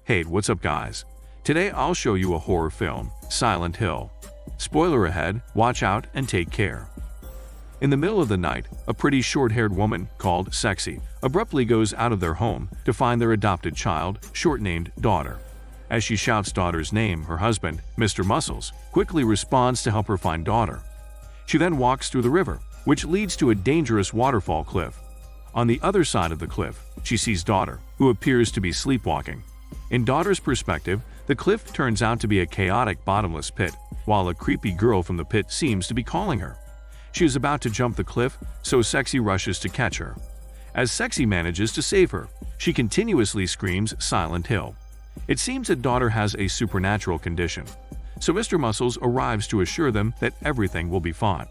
Hey, what's up guys? Today I'll show you a horror film, Silent Hill. Spoiler ahead, watch out and take care. In the middle of the night, a pretty short-haired woman called Sexy abruptly goes out of their home to find their adopted child, short-named Daughter. As she shouts Daughter's name, her husband, Mr. Muscles, quickly responds to help her find Daughter. She then walks through the river, which leads to a dangerous waterfall cliff. On the other side of the cliff, she sees Daughter, who appears to be sleepwalking. In Daughter's perspective, the cliff turns out to be a chaotic bottomless pit, while a creepy girl from the pit seems to be calling her. She is about to jump the cliff, so Sexy rushes to catch her. As Sexy manages to save her, she continuously screams Silent Hill. It seems that Daughter has a supernatural condition, so Mr. Muscles arrives to assure them that everything will be fine.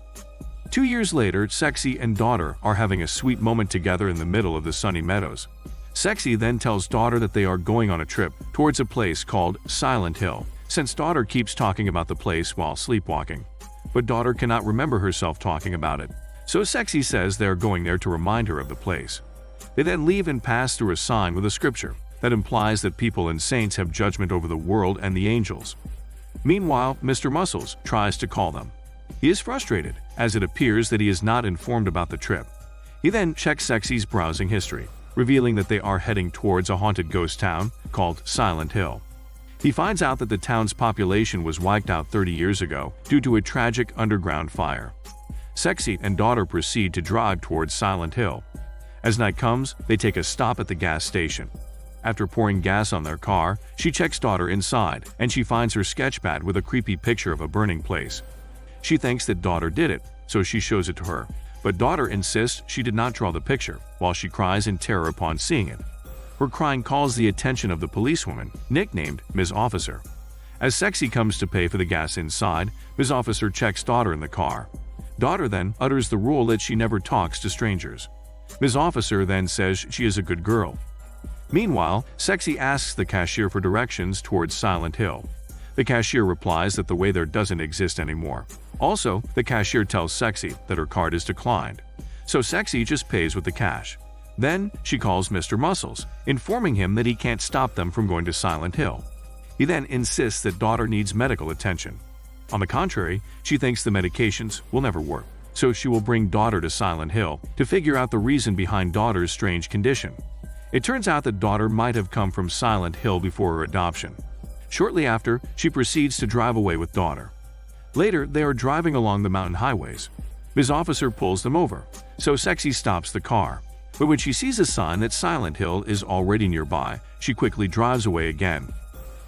2 years later, Sexy and Daughter are having a sweet moment together in the middle of the sunny meadows. Sexy then tells Daughter that they are going on a trip towards a place called Silent Hill, since Daughter keeps talking about the place while sleepwalking. But Daughter cannot remember herself talking about it, so Sexy says they are going there to remind her of the place. They then leave and pass through a sign with a scripture that implies that people and saints have judgment over the world and the angels. Meanwhile, Mr. Muscles tries to call them. He is frustrated, as it appears that he is not informed about the trip. He then checks Sexy's browsing history, revealing that they are heading towards a haunted ghost town called Silent Hill. He finds out that the town's population was wiped out 30 years ago due to a tragic underground fire. Sexy and Daughter proceed to drive towards Silent Hill. As night comes, they take a stop at the gas station. After pouring gas on their car, she checks Daughter inside, and she finds her sketchpad with a creepy picture of a burning place. She thinks that Daughter did it, so she shows it to her. But Daughter insists she did not draw the picture, while she cries in terror upon seeing it. Her crying calls the attention of the policewoman, nicknamed Ms. Officer. As Sexy comes to pay for the gas inside, Ms. Officer checks Daughter in the car. Daughter then utters the rule that she never talks to strangers. Ms. Officer then says she is a good girl. Meanwhile, Sexy asks the cashier for directions towards Silent Hill. The cashier replies that the way there doesn't exist anymore. Also, the cashier tells Sexy that her card is declined, so Sexy just pays with the cash. Then, she calls Mr. Muscles, informing him that he can't stop them from going to Silent Hill. He then insists that Daughter needs medical attention. On the contrary, she thinks the medications will never work, so she will bring Daughter to Silent Hill to figure out the reason behind Daughter's strange condition. It turns out that Daughter might have come from Silent Hill before her adoption. Shortly after, she proceeds to drive away with Daughter. Later, they are driving along the mountain highways. Ms. Officer pulls them over, so Sexy stops the car. But when she sees a sign that Silent Hill is already nearby, she quickly drives away again.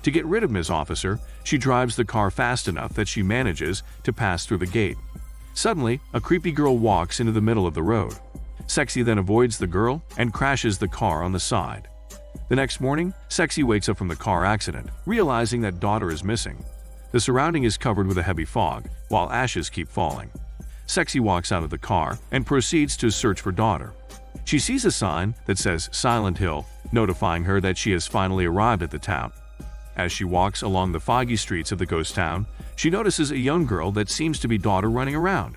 To get rid of Ms. Officer, she drives the car fast enough that she manages to pass through the gate. Suddenly, a creepy girl walks into the middle of the road. Sexy then avoids the girl and crashes the car on the side. The next morning, Sexy wakes up from the car accident, realizing that Daughter is missing. The surrounding is covered with a heavy fog, while ashes keep falling. Sexy walks out of the car and proceeds to search for Daughter. She sees a sign that says Silent Hill, notifying her that she has finally arrived at the town. As she walks along the foggy streets of the ghost town, she notices a young girl that seems to be Daughter running around.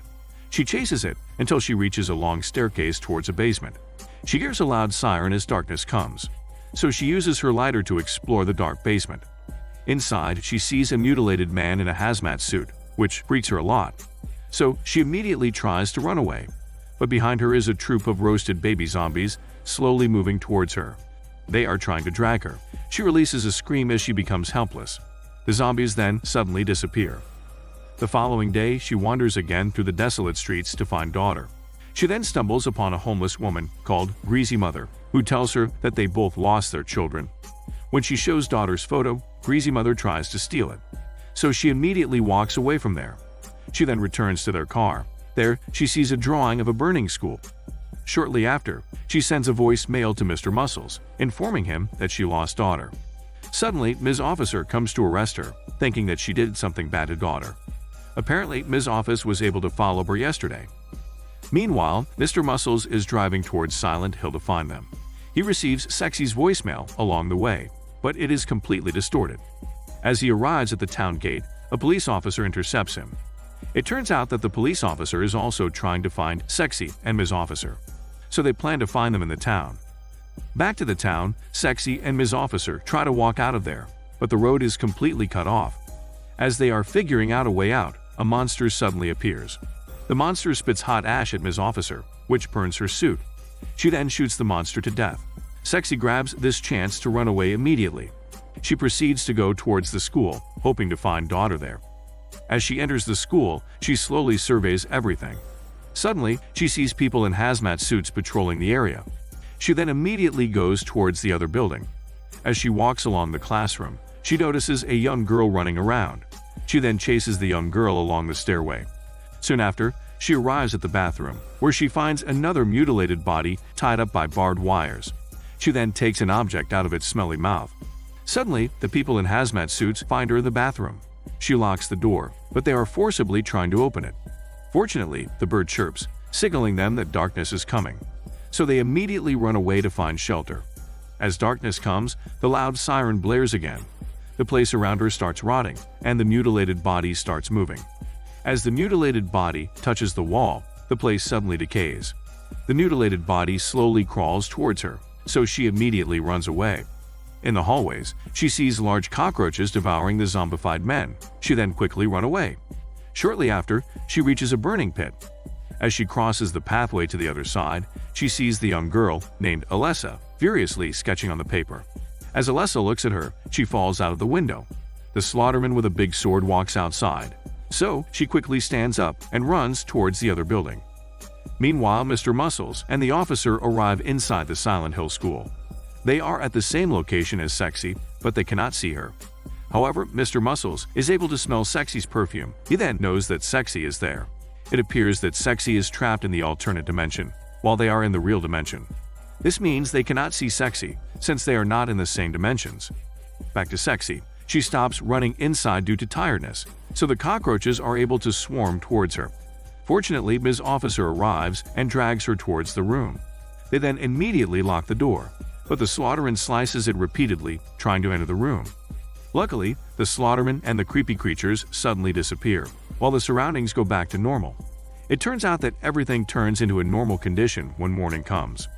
She chases it until she reaches a long staircase towards a basement. She hears a loud siren as darkness comes, so she uses her lighter to explore the dark basement. Inside, she sees a mutilated man in a hazmat suit, which freaks her a lot. So she immediately tries to run away. But behind her is a troop of roasted baby zombies, slowly moving towards her. They are trying to drag her. She releases a scream as she becomes helpless. The zombies then suddenly disappear. The following day, she wanders again through the desolate streets to find Daughter. She then stumbles upon a homeless woman called Greasy Mother, who tells her that they both lost their children. When she shows Daughter's photo, Greasy Mother tries to steal it. So she immediately walks away from there. She then returns to their car. There, she sees a drawing of a burning school. Shortly after, she sends a voicemail to Mr. Muscles, informing him that she lost Daughter. Suddenly, Ms. Officer comes to arrest her, thinking that she did something bad to Daughter. Apparently, Ms. Office was able to follow her yesterday. Meanwhile, Mr. Muscles is driving towards Silent Hill to find them. He receives Sexy's voicemail along the way, but it is completely distorted. As he arrives at the town gate, a police officer intercepts him. It turns out that the police officer is also trying to find Sexy and Ms. Officer, so they plan to find them in the town. Back to the town, Sexy and Ms. Officer try to walk out of there, but the road is completely cut off. As they are figuring out a way out, a monster suddenly appears. The monster spits hot ash at Ms. Officer, which burns her suit. She then shoots the monster to death. Sexy grabs this chance to run away immediately. She proceeds to go towards the school, hoping to find daughter there. As she enters the school, she slowly surveys everything. Suddenly, she sees people in hazmat suits patrolling the area. She then immediately goes towards the other building. As she walks along the classroom, she notices a young girl running around. She then chases the young girl along the stairway. Soon after, she arrives at the bathroom, where she finds another mutilated body tied up by barbed wires. She then takes an object out of its smelly mouth. Suddenly, the people in hazmat suits find her in the bathroom. She locks the door, but they are forcibly trying to open it. Fortunately, the bird chirps, signaling them that darkness is coming. So they immediately run away to find shelter. As darkness comes, the loud siren blares again. The place around her starts rotting, and the mutilated body starts moving. As the mutilated body touches the wall, the place suddenly decays. The mutilated body slowly crawls towards her, so she immediately runs away. In the hallways, she sees large cockroaches devouring the zombified men. She then quickly runs away. Shortly after, she reaches a burning pit. As she crosses the pathway to the other side, she sees the young girl, named Alessa, furiously sketching on the paper. As Alessa looks at her, she falls out of the window. The slaughterman with a big sword walks outside. So, she quickly stands up and runs towards the other building. Meanwhile, Mr. Muscles and the officer arrive inside the Silent Hill school. They are at the same location as Sexy, but they cannot see her. However, Mr. Muscles is able to smell Sexy's perfume. He then knows that Sexy is there. It appears that Sexy is trapped in the alternate dimension, while they are in the real dimension. This means they cannot see Sexy, since they are not in the same dimensions. Back to Sexy. She stops running inside due to tiredness, so the cockroaches are able to swarm towards her. Fortunately, Ms. Officer arrives and drags her towards the room. They then immediately lock the door, but the slaughterman slices it repeatedly, trying to enter the room. Luckily, the slaughterman and the creepy creatures suddenly disappear, while the surroundings go back to normal. It turns out that everything turns into a normal condition when morning comes.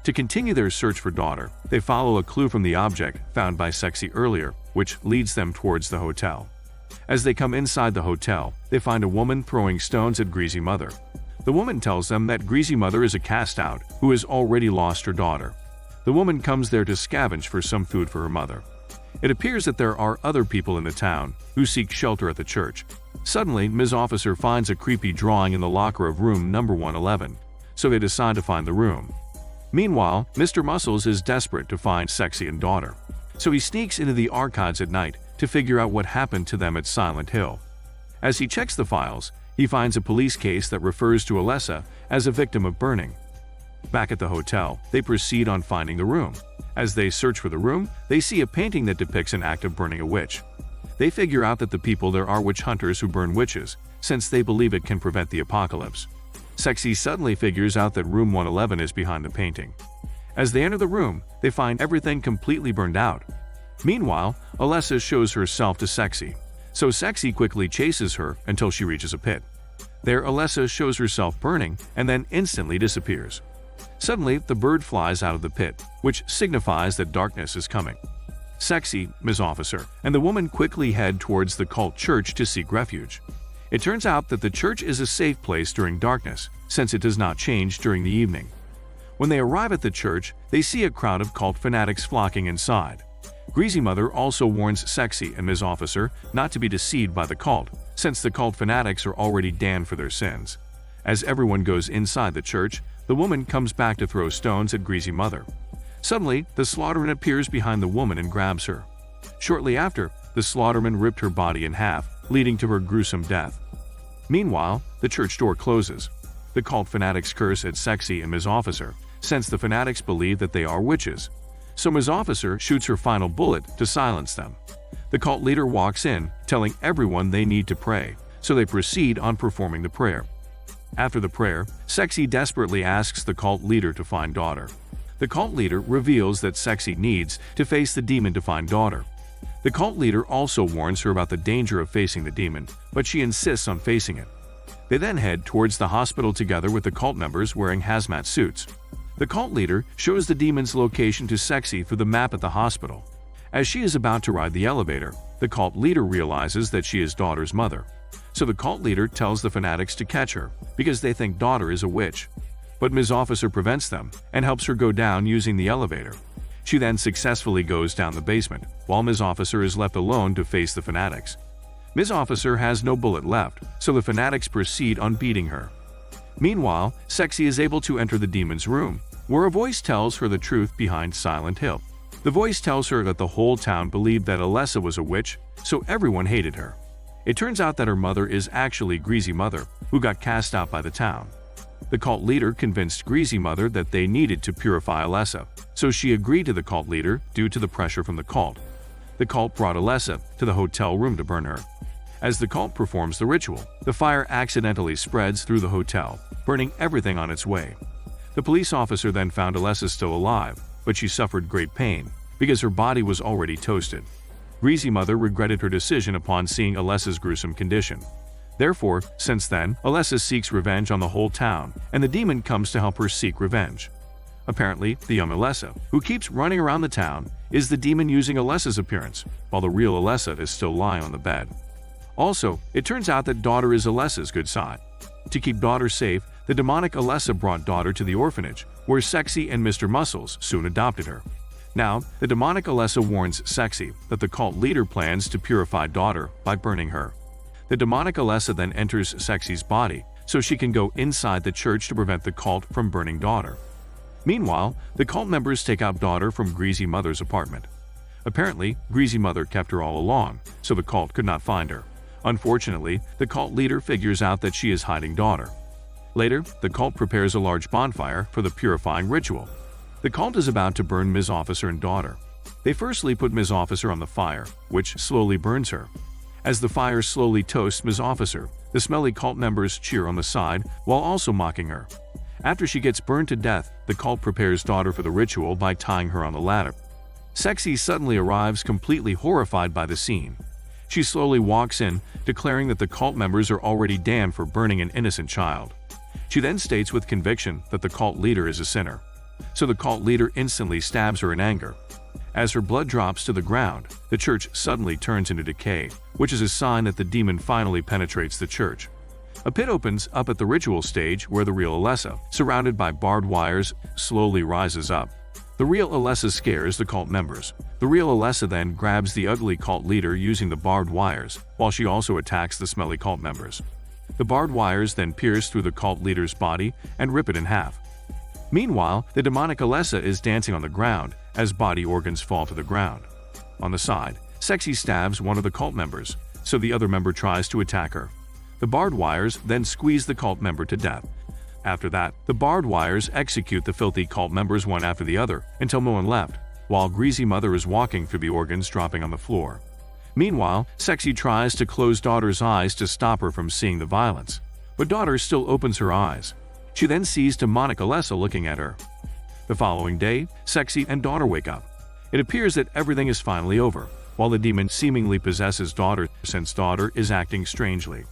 To continue their search for daughter, they follow a clue from the object found by Sexy earlier, which leads them towards the hotel. As they come inside the hotel, they find a woman throwing stones at Greasy Mother. The woman tells them that Greasy Mother is a cast-out who has already lost her daughter. The woman comes there to scavenge for some food for her mother. It appears that there are other people in the town who seek shelter at the church. Suddenly, Ms. Officer finds a creepy drawing in the locker of room number 111, so they decide to find the room. Meanwhile, Mr. Muscles is desperate to find Sexy and daughter, so he sneaks into the archives at night to figure out what happened to them at Silent Hill. As he checks the files, he finds a police case that refers to Alessa as a victim of burning. Back at the hotel, they proceed on finding the room. As they search for the room, they see a painting that depicts an act of burning a witch. They figure out that the people there are witch hunters who burn witches, since they believe it can prevent the apocalypse. Sexy suddenly figures out that room 111 is behind the painting. As they enter the room, they find everything completely burned out. Meanwhile, Alessa shows herself to Sexy, so Sexy quickly chases her until she reaches a pit. There, Alessa shows herself burning and then instantly disappears. Suddenly, the bird flies out of the pit, which signifies that darkness is coming. Sexy, Ms. Officer, and the woman quickly head towards the cult church to seek refuge. It turns out that the church is a safe place during darkness, since it does not change during the evening. When they arrive at the church, they see a crowd of cult fanatics flocking inside. Greasy Mother also warns Sexy and Ms. Officer not to be deceived by the cult, since the cult fanatics are already damned for their sins. As everyone goes inside the church, the woman comes back to throw stones at Greasy Mother. Suddenly, the slaughterman appears behind the woman and grabs her. Shortly after, the slaughterman ripped her body in half, leading to her gruesome death. Meanwhile, the church door closes. The cult fanatics curse at Sexy and Ms. Officer, since the fanatics believe that they are witches. So Ms. Officer shoots her final bullet to silence them. The cult leader walks in, telling everyone they need to pray, so they proceed on performing the prayer. After the prayer, Sexy desperately asks the cult leader to find daughter. The cult leader reveals that Sexy needs to face the demon to find daughter. The cult leader also warns her about the danger of facing the demon, but she insists on facing it. They then head towards the hospital together with the cult members wearing hazmat suits. The cult leader shows the demon's location to Sexy through the map at the hospital. As she is about to ride the elevator, the cult leader realizes that she is Daughter's mother. So the cult leader tells the fanatics to catch her because they think Daughter is a witch. But Ms. Officer prevents them and helps her go down using the elevator. She then successfully goes down the basement, while Ms. Officer is left alone to face the fanatics. Ms. Officer has no bullet left, so the fanatics proceed on beating her. Meanwhile, Sexy is able to enter the demon's room, where a voice tells her the truth behind Silent Hill. The voice tells her that the whole town believed that Alessa was a witch, so everyone hated her. It turns out that her mother is actually Greasy Mother, who got cast out by the town. The cult leader convinced Greasy Mother that they needed to purify Alessa, so she agreed to the cult leader due to the pressure from the cult. The cult brought Alessa to the hotel room to burn her. As the cult performs the ritual, the fire accidentally spreads through the hotel, burning everything on its way. The police officer then found Alessa still alive, but she suffered great pain because her body was already toasted. Greasy Mother regretted her decision upon seeing Alessa's gruesome condition. Therefore, since then, Alessa seeks revenge on the whole town, and the demon comes to help her seek revenge. Apparently, the young Alessa, who keeps running around the town, is the demon using Alessa's appearance, while the real Alessa is still lying on the bed. Also, it turns out that Daughter is Alessa's good side. To keep Daughter safe, the demonic Alessa brought Daughter to the orphanage, where Sexy and Mr. Muscles soon adopted her. Now, the demonic Alessa warns Sexy that the cult leader plans to purify Daughter by burning her. The demonic Alessa then enters Sexy's body, so she can go inside the church to prevent the cult from burning Daughter. Meanwhile, the cult members take out Daughter from Greasy Mother's apartment. Apparently, Greasy Mother kept her all along, so the cult could not find her. Unfortunately, the cult leader figures out that she is hiding Daughter. Later, the cult prepares a large bonfire for the purifying ritual. The cult is about to burn Ms. Officer and Daughter. They firstly put Ms. Officer on the fire, which slowly burns her. As the fire slowly toasts Ms. Officer, the smelly cult members cheer on the side while also mocking her. After she gets burned to death, the cult prepares Daughter for the ritual by tying her on the ladder. Sexy suddenly arrives, completely horrified by the scene. She slowly walks in, declaring that the cult members are already damned for burning an innocent child. She then states with conviction that the cult leader is a sinner. So the cult leader instantly stabs her in anger. As her blood drops to the ground, the church suddenly turns into decay, which is a sign that the demon finally penetrates the church. A pit opens up at the ritual stage where the real Alessa, surrounded by barbed wires, slowly rises up. The real Alessa scares the cult members. The real Alessa then grabs the ugly cult leader using the barbed wires, while she also attacks the smelly cult members. The barbed wires then pierce through the cult leader's body and rip it in half. Meanwhile, the demonic Alessa is dancing on the ground as body organs fall to the ground. On the side, Sexy stabs one of the cult members, so the other member tries to attack her. The barbed wires then squeeze the cult member to death. After that, the barbed wires execute the filthy cult members one after the other until no one left, while Greasy Mother is walking through the organs dropping on the floor. Meanwhile, Sexy tries to close Daughter's eyes to stop her from seeing the violence, but Daughter still opens her eyes. She then sees demonic Alessa looking at her. The following day, Sexy and Daughter wake up. It appears that everything is finally over, while the demon seemingly possesses Daughter since Daughter is acting strangely.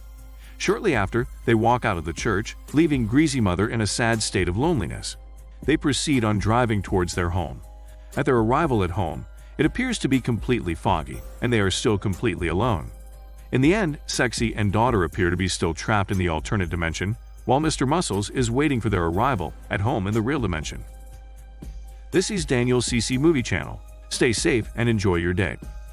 Shortly after, they walk out of the church, leaving Greasy Mother in a sad state of loneliness. They proceed on driving towards their home. At their arrival at home, it appears to be completely foggy, and they are still completely alone. In the end, Sexy and Daughter appear to be still trapped in the alternate dimension, while Mr. Muscles is waiting for their arrival at home in the real dimension. This is Daniel CC Movie Channel. Stay safe and enjoy your day.